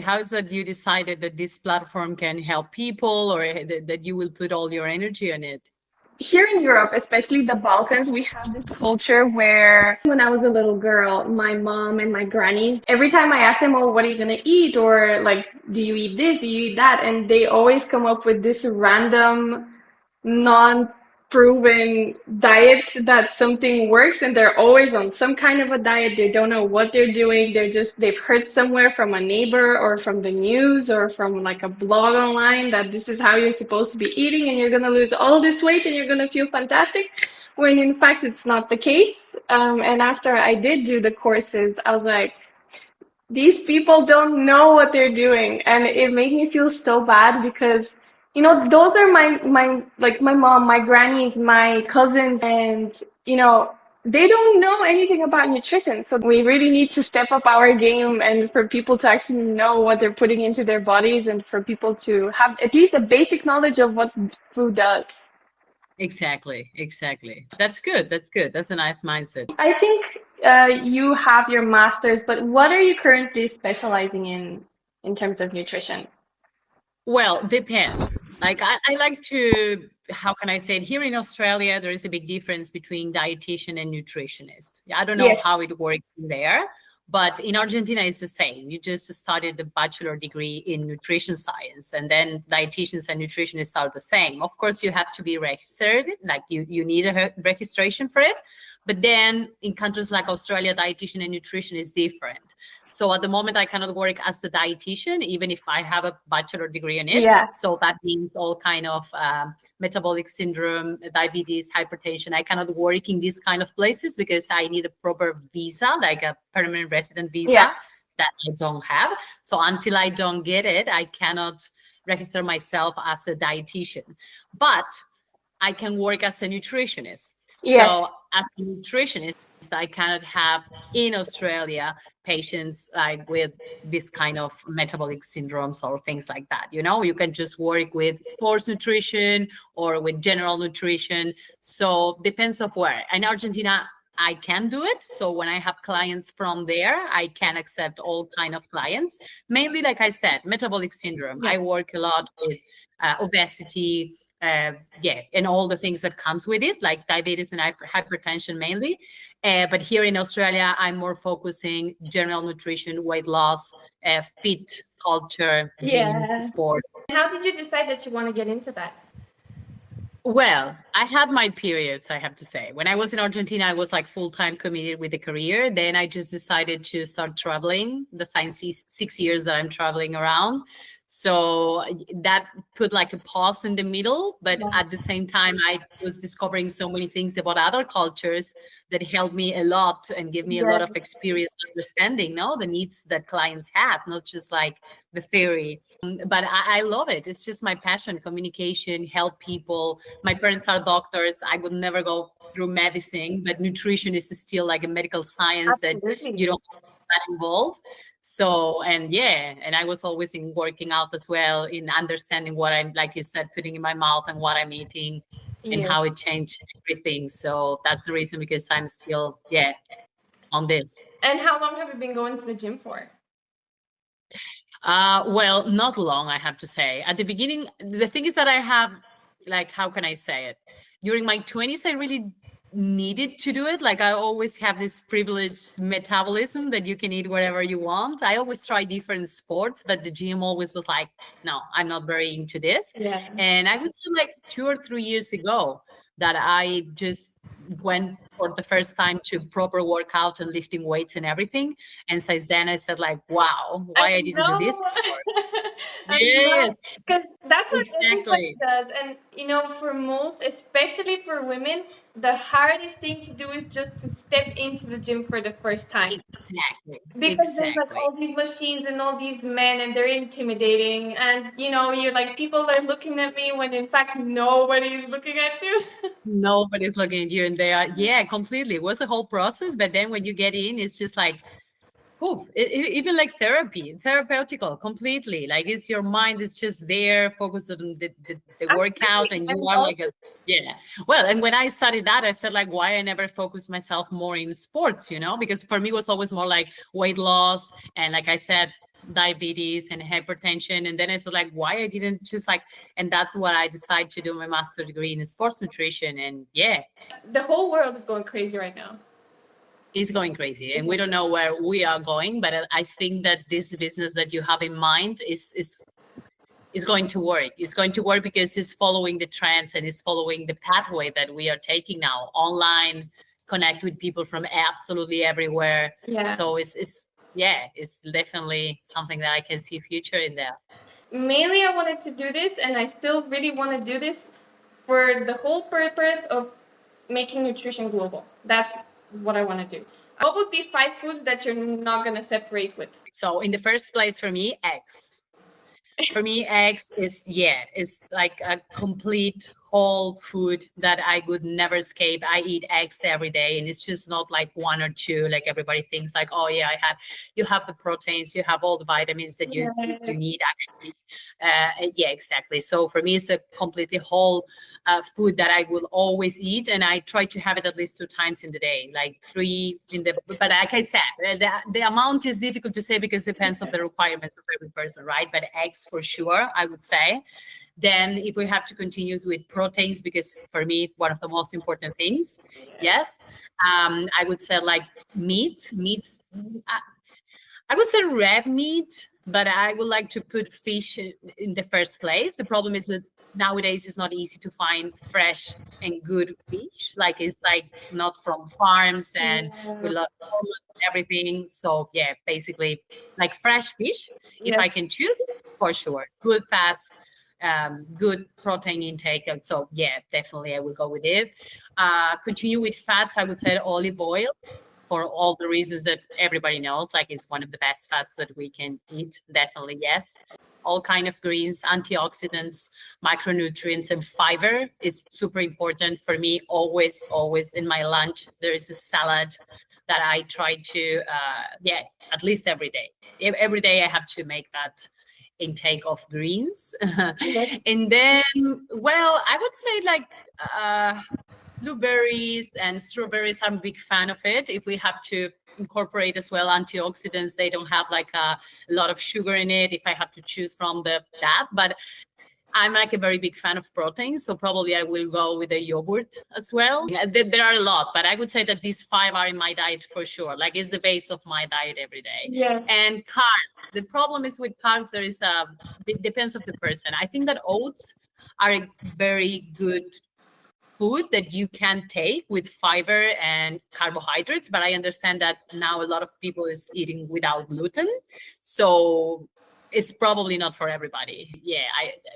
How is that you decided that this platform can help people, or that you will put all your energy on it? Here in Europe, especially the Balkans, we have this culture where when I was a little girl, my mom and my grannies, every time I ask them, oh, what are you going to eat? Or like, do you eat this? Do you eat that? And they always come up with this random, non-proven diet that something works, and they're always on some kind of a diet. They don't know what they're doing. They've heard somewhere from a neighbor or from the news or from like a blog online that this is how you're supposed to be eating and you're going to lose all this weight and you're going to feel fantastic, when in fact it's not the case. And after I did do the courses, I was like, these people don't know what they're doing, and it made me feel so bad because those are my like my mom, my grannies, my cousins, and they don't know anything about nutrition. So we really need to step up our game, and for people to actually know what they're putting into their bodies, and for people to have at least a basic knowledge of what food does. Exactly, exactly. That's good. That's good. That's a nice mindset. I think you have your master's, but what are you currently specializing in terms of nutrition? Well, depends. Like I like to, how can I say it? Here in Australia, there is a big difference between dietitian and nutritionist. I don't know Yes. how it works there, but in Argentina, it's the same. You just studied the bachelor degree in nutrition science, and then dietitians and nutritionists are the same. Of course, you have to be registered, like you need a registration for it. But then in countries like Australia, dietitian and nutrition is different. So at the moment, I cannot work as a dietitian, even if I have a bachelor degree in it. Yeah. So that means all kind of metabolic syndrome, diabetes, hypertension. I cannot work in these kind of places because I need a proper visa, like a permanent resident Yeah. visa that I don't have. So until I don't get it, I cannot register myself as a dietitian. But I can work as a nutritionist. So Yes. as a nutritionist, I cannot have in Australia patients like with this kind of metabolic syndromes or things like that. You can just work with sports nutrition or with general nutrition. So depends of where. In Argentina, I can do it. So when I have clients from there, I can accept all kind of clients. Mainly, like I said, metabolic syndrome. Yeah. I work a lot with obesity, and all the things that comes with it, like diabetes and hypertension mainly. But here in Australia, I'm more focusing general nutrition, weight loss, fit culture, gyms, Yeah. sports. How did you decide that you want to get into that? Well, I had my periods, I have to say. When I was in Argentina, I was like full-time committed with the career. Then I just decided to start traveling. The 6 years that I'm traveling around. So that put like a pause in the middle. But Yeah. at the same time, I was discovering so many things about other cultures that helped me a lot and give me a lot Yeah. of experience understanding, no, the needs that clients have, not just like the theory. But I love it. It's just my passion, communication, help people. My parents are doctors. I would never go through medicine, but nutrition is still like a medical science that Absolutely. you don't have that involved. So, and yeah, and I was always in working out as well, in understanding what I'm, like you said, putting in my mouth and what I'm eating and Yeah. how it changed everything. So that's the reason, because I'm still, yeah, on this. And how long have you been going to the gym for? Well, not long, I have to say. At the beginning, the thing is that I have, like, how can I say it? During my 20s, I really needed to do it. Like, I always have this privileged metabolism that you can eat whatever you want. I always try different sports, but the gym always was like, no, I'm not very into this. Yeah. And I would say like 2 or 3 years ago that I just went for the first time to proper workout and lifting weights and everything. And since then I said like, wow, I why I didn't do this know. before. I know. Yes, Because that's what everybody exactly. does. And, for most, especially for women, the hardest thing to do is just to step into the gym for the first time. Exactly. Because there's like Exactly. all these machines and all these men, and they're intimidating. And, you're like, people are looking at me when in fact nobody's looking at you. Nobody's looking at you and they are, yeah, completely. It was a whole process. But then when you get in, it's just like, poof, even like therapeutical, completely. Like it's your mind is just there, focused on the workout, Absolutely. and you And are like also, a, yeah. Well, and when I studied that, I said like, why I never focused myself more in sports, because for me it was always more like weight loss. And like I said, diabetes and hypertension. And then it's like, why I didn't just like, and that's what I decided to do my master's degree in sports nutrition. And yeah, the whole world is going crazy right now. It's going crazy, and we don't know where we are going, but I think that this business that you have in mind is going to work. It's going to work because it's following the trends and it's following the pathway that we are taking now. Online, connect with people from absolutely everywhere. Yeah. So it's definitely something that I can see future in there. Mainly, I wanted to do this, and I still really want to do this for the whole purpose of making nutrition global. That's what I want to do. What would be 5 foods that you're not going to separate with? So in the first place, for me, eggs. For me, eggs is like a complete whole food that I would never escape. I eat eggs every day, and it's just not like 1 or 2 like everybody thinks, like, oh yeah, you have the proteins, you have all the vitamins that you need actually. Yeah, exactly. So for me, it's a completely whole food that I will always eat, and I try to have it at least 2 times in the day, like 3 in the, but like I said, the amount is difficult to say because it depends on the requirements of every person, right? But eggs for sure, I would say. Then if we have to continue with proteins, because for me, one of the most important things, yes, I would say like meats, I would say red meat, but I would like to put fish in the first place. The problem is that nowadays it's not easy to find fresh and good fish. Like it's like not from farms and with a lot of hormones and everything. So yeah, basically like fresh fish, if I can choose, for sure. Good fats, good protein intake. So yeah, definitely I will go with it. Continue with fats, I would say olive oil, for all the reasons that everybody knows, like it's one of the best fats that we can eat. Definitely, yes. All kind of greens, antioxidants, micronutrients, and fiber is super important for me. Always in my lunch, there is a salad that I try to, at least every day. Every day I have to make that intake of greens. And then, well, I would say like, blueberries and strawberries, I'm a big fan of it. If we have to incorporate as well antioxidants, they don't have like a lot of sugar in it, if I have to choose from that. But I'm like a very big fan of protein, so probably I will go with a yogurt as well. There are a lot, but I would say that these 5 are in my diet for sure. Like it's the base of my diet every day. Yes. And carbs. The problem is with carbs, there is it depends of the person. I think that oats are a very good food that you can take with fiber and carbohydrates, but I understand that now a lot of people is eating without gluten, so it's probably not for everybody. Yeah,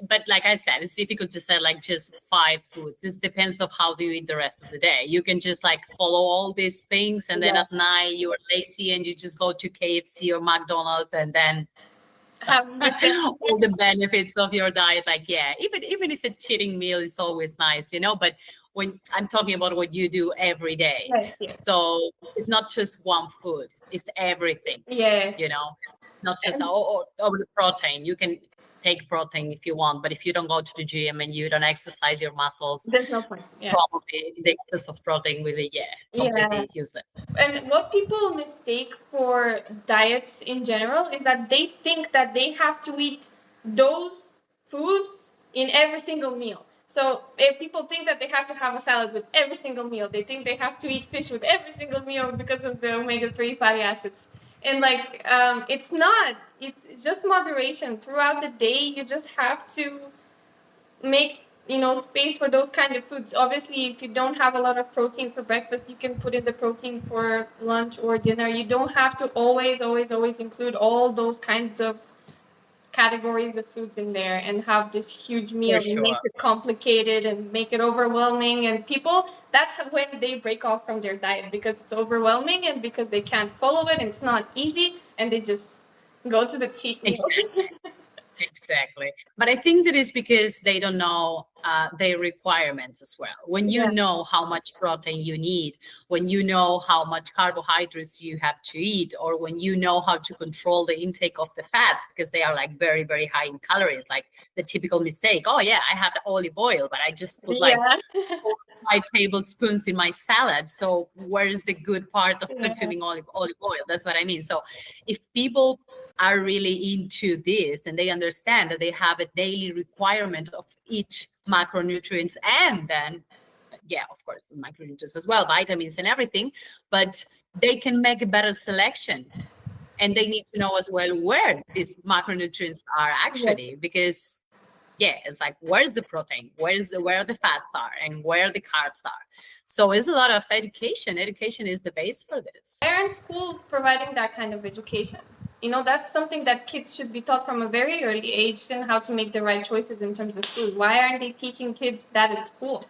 but like I said, it's difficult to say like just 5 foods. It depends of how do you eat the rest of the day. You can just like follow all these things, and then at night you are lazy and you just go to KFC or McDonald's, and then all the benefits of your diet. Like, yeah, even if a cheating meal is always nice, but when I'm talking about what you do every day, so it's not just one food, it's everything. Yes. Not just the protein. You can take protein if you want, but if you don't go to the gym and you don't exercise your muscles, there's no point. Probably the excess of protein will be completely useless. And what people mistake for diets in general is that they think that they have to eat those foods in every single meal. So if people think that they have to have a salad with every single meal, they think they have to eat fish with every single meal because of the omega-3 fatty acids. And like, it's not. It's just moderation. Throughout the day, you just have to make, space for those kind of foods. Obviously, if you don't have a lot of protein for breakfast, you can put in the protein for lunch or dinner. You don't have to always include all those kinds of categories of foods in there and have this huge meal and make it complicated and make it overwhelming. And people, that's when they break off from their diet, because it's overwhelming and because they can't follow it and it's not easy, and they just go to the cheat meal. Exactly. But I think that is because they don't know their requirements as well. When you Yeah. know how much protein you need, when you know how much carbohydrates you have to eat, or when you know how to control the intake of the fats, because they are like very, very high in calories, like the typical mistake. Oh yeah, I have the olive oil, but I just put like Yeah. 5 tablespoons in my salad. So where is the good part of Yeah. consuming olive oil? That's what I mean. So if people are really into this and they understand that they have a daily requirement of each macronutrients, and then yeah, of course the micronutrients as well, vitamins and everything, but they can make a better selection. And they need to know as well where these macronutrients are Yes. actually, because yeah, it's like where's the protein, where the fats are, and where the carbs are. So it's a lot of education. Education is the base for this. Why aren't schools providing that kind of education? You know, that's something that kids should be taught from a very early age, and how to make the right choices in terms of food. Why aren't they teaching kids that at school?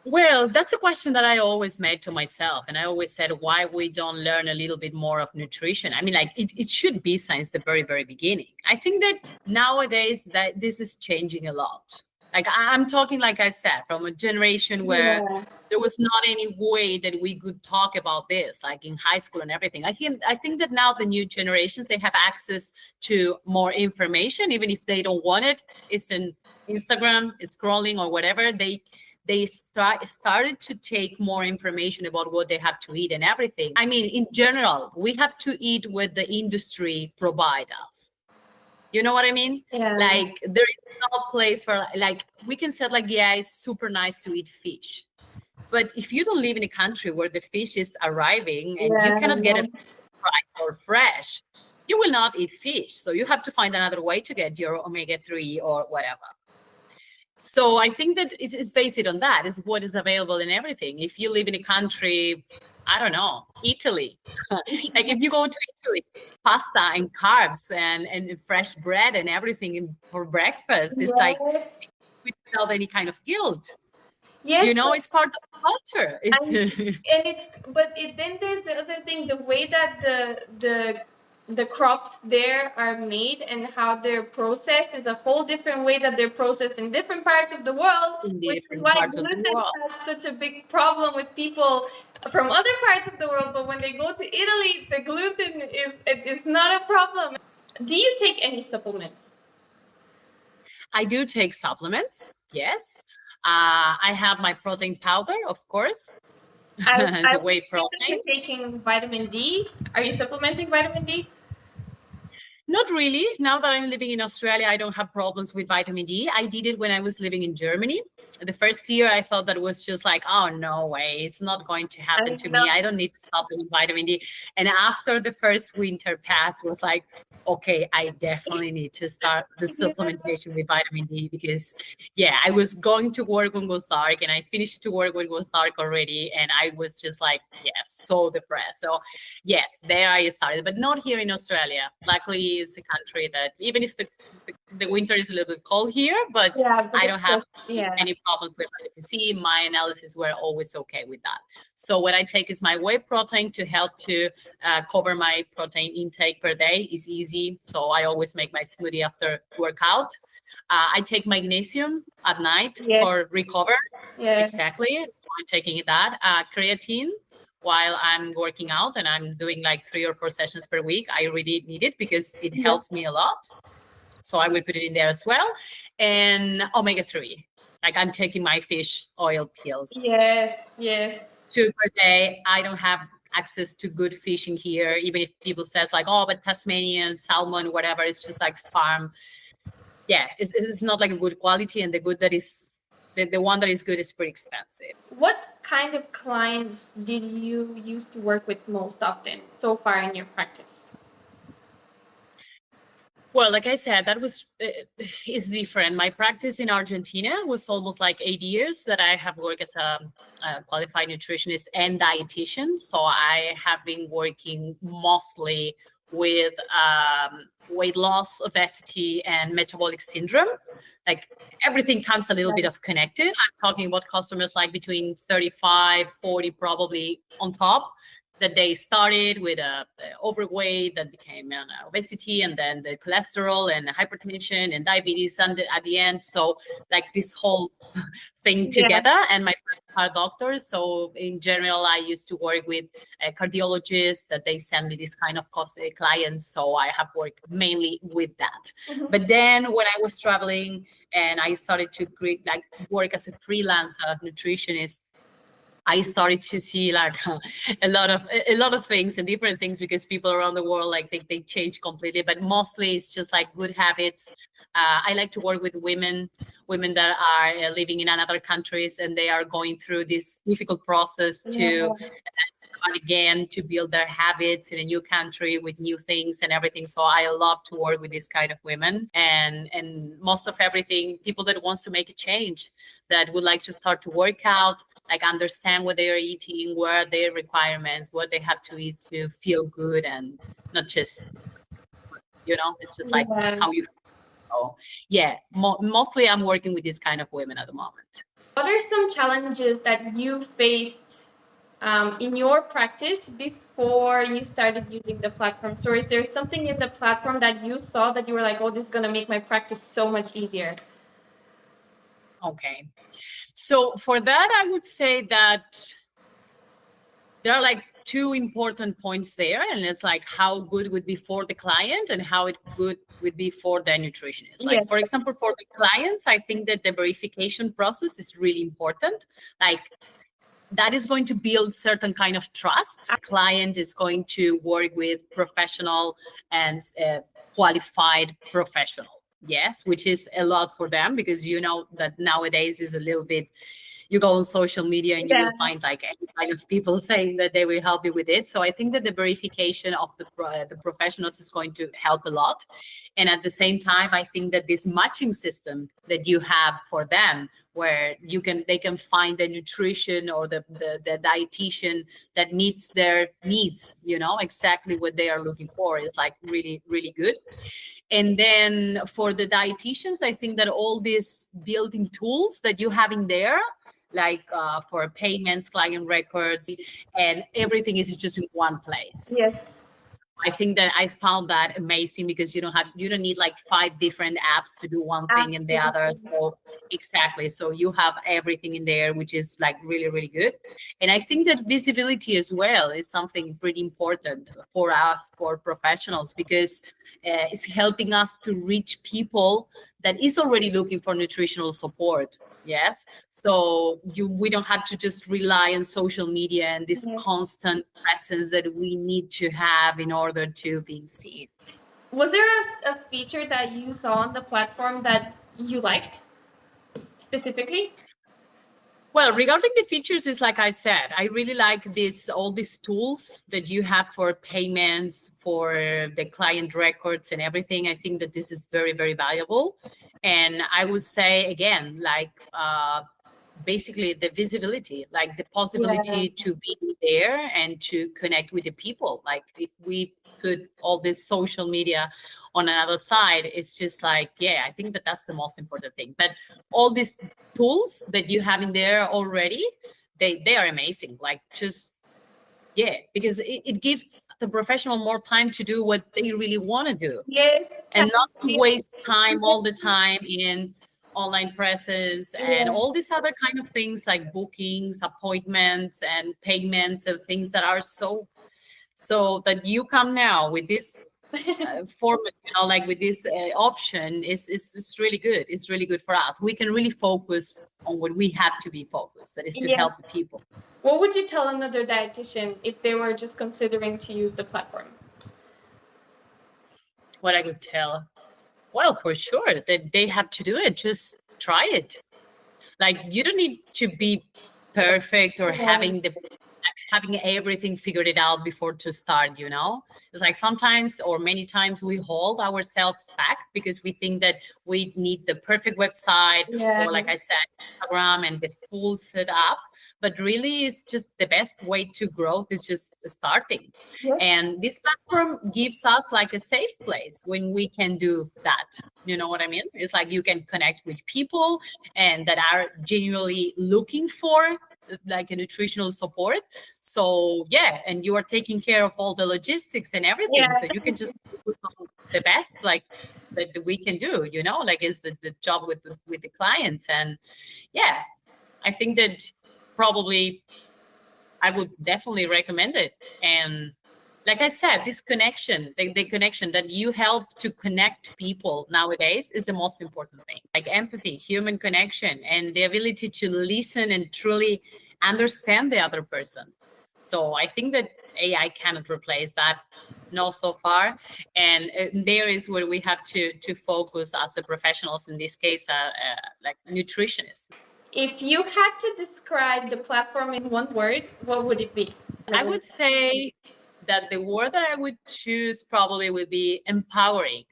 Well, that's a question that I always made to myself. And I always said, why we don't learn a little bit more of nutrition? I mean, like it should be since the very, very beginning. I think that nowadays that this is changing a lot. Like I'm talking, like I said, from a generation where Yeah. there was not any way that we could talk about this, like in high school and everything. I think that now the new generations, they have access to more information, even if they don't want it. It's in Instagram, it's scrolling or whatever. They started to take more information about what they have to eat and everything. I mean, in general, we have to eat what the industry provide us. You know what I mean? Yeah. Like there is no place for, like we can say like, yeah, it's super nice to eat fish. But if you don't live in a country where the fish is arriving and you cannot get it price or fresh, you will not eat fish. So you have to find another way to get your omega-3 or whatever. So I think that it's based on that, is what is available in everything. If you live in a country, I don't know, Italy, like if you go to Italy, pasta and carbs and fresh bread and everything for breakfast, it's like without any kind of guilt. Yes. You know, it's part of the culture. Then there's the other thing, the way that the crops there are made and how they're processed is a whole different way that they're processed in different parts of the world, which is why gluten has such a big problem with people from other parts of the world. But when they go to Italy, the gluten is not a problem. Do you take any supplements? I do take supplements, yes. I have my protein powder, of course. I whey would say that you're taking vitamin D. Are you supplementing vitamin D? Not really. Now that I'm living in Australia, I don't have problems with vitamin D. I did it when I was living in Germany. The first year, I thought that was just like, oh, no way. It's not going to happen to me. I don't need to supplement vitamin D. And after the first winter pass, was like, okay, I definitely need to start the supplementation with vitamin D, because yeah, I was going to work when it was dark and I finished to work when it was dark already. And I was just like, yes, so depressed. So yes, there I started, but not here in Australia. Luckily, it's a country that even if the winter is a little bit cold here, but I don't have any problems with vitamin C. My analysis were always okay with that. So what I take is my whey protein to help to cover my protein intake per day. Is easy. So I always make my smoothie after workout. I take magnesium at night for recover. Exactly. So I'm taking that. Creatine while I'm working out, and I'm doing like 3 or 4 sessions per week. I really need it because it helps me a lot. So I will put it in there as well. And omega-3. Like I'm taking my fish oil pills. Yes. 2 per day. I don't have access to good fish in here, even if people says like, oh, but Tasmanian salmon, whatever, it's just like farm. Yeah, it's not like a good quality, and the good that is the one that is good is pretty expensive. What kind of clients did you used to work with most often so far in your practice? Well, like I said, that was is different. My practice in Argentina was almost like 8 years that I have worked as a qualified nutritionist and dietitian. So I have been working mostly with weight loss, obesity, and metabolic syndrome. Like everything comes a little bit of connected. I'm talking about customers like between 35, 40, probably on top. that they started with overweight, that became obesity, and then the cholesterol and hypertension and diabetes at the end. So like this whole thing together. And my parents are doctors, so in general I used to work with cardiologists that they send me this kind of clients, so I have worked mainly with that. But then when I was traveling and I started to work as a freelancer nutritionist, I started to see like a lot of things and different things, because people around the world, like they change completely, but mostly it's just like good habits. I like to work with women that are living in other countries, and they are going through this difficult process to again to build their habits in a new country with new things and everything. So I love to work with this kind of women, and most of everything, people that wants to make a change, that would like to start to work out, like understand what they are eating, what are their requirements, what they have to eat to feel good, and not just, it's just like how you feel. So, yeah, mostly I'm working with this kind of women at the moment. What are some challenges that you faced in your practice before you started using the platform? So is there something in the platform that you saw that you were like, oh, this is going to make my practice so much easier? Okay. So for that, I would say that there are like two important points there, and it's like how good would be for the client and how it good would be for the nutritionist. Like, for example, for the clients, I think that the verification process is really important. Like, that is going to build certain kind of trust. The client is going to work with professional and qualified professionals. Yes, which is a lot for them, because that nowadays is a little bit, you go on social media and you will find like any kind of people saying that they will help you with it. So I think that the verification of the professionals is going to help a lot. And at the same time, I think that this matching system that you have for them, where they can find the nutrition or the dietitian that meets their needs, exactly what they are looking for, is like really, really good. And then for the dietitians, I think that all these building tools that you have in there, like for payments, client records, and everything is just in one place. Yes. I think that I found that amazing, because you don't need like 5 different apps to do one thing and the other. So exactly. So you have everything in there, which is like really, really good. And I think that visibility as well is something pretty important for us, for professionals, because it's helping us to reach people that is already looking for nutritional support. Yes. So we don't have to just rely on social media and this constant presence that we need to have in order to be seen. Was there a feature that you saw on the platform that you liked specifically? Well, regarding the features, is like I said, I really like all these tools that you have for payments, for the client records and everything. I think that this is very, very valuable. And I would say, again, like basically the visibility, like the possibility to be there and to connect with the people. Like if we put all this social media on another side, it's just like, I think that that's the most important thing. But all these tools that you have in there already, they are amazing. Like just, because it gives the professional more time to do what they really want to do. Yes. And not to waste time all the time in online presses and all these other kind of things like bookings, appointments, and payments, and things that are so that you come now with this format, like with this option, is really good. It's really good for us. We can really focus on what we have to be focused, that is to help the people. What would you tell another dietitian if they were just considering to use the platform? What I would tell? Well, for sure that they have to do it. Just try it. Like, you don't need to be perfect or having everything figured it out before to start, It's like sometimes or many times we hold ourselves back because we think that we need the perfect website or, like I said, Instagram and the full setup. But really, it's just the best way to grow is just starting. And this platform gives us like a safe place when we can do that. You know what I mean? It's like you can connect with people and that are genuinely looking for like a nutritional support. So yeah, and you are taking care of all the logistics and everything. Yeah. So you can just focus on the best, like that we can do, you know, like is the job with the clients. And yeah, I think that probably I would definitely recommend it. And like I said, this connection, the connection that you help to connect people nowadays is the most important thing. Like empathy, human connection, and the ability to listen and truly understand the other person. So I think that AI cannot replace that, not so far. And there is where we have to focus as a professionals, in this case, like nutritionists. If you had to describe the platform in one word, what would it be? I would say that the word that I would choose probably would be empowering.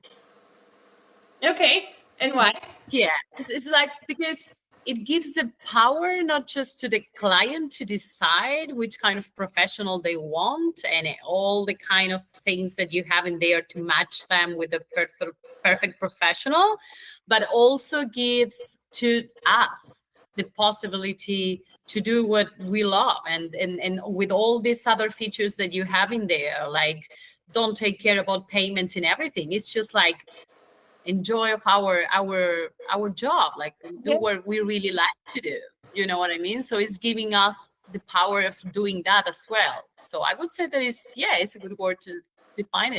Okay, and why? Yeah, it's like, because it gives the power not just to the client to decide which kind of professional they want and all the kind of things that you have in there to match them with a perfect professional, but also gives to us the possibility to do what we love, and with all these other features that you have in there, like don't take care about payments and everything. It's just like enjoy of our job, like do what we really like to do, you know what I mean? So it's giving us the power of doing that as well. So I would say that it's a good word to define it.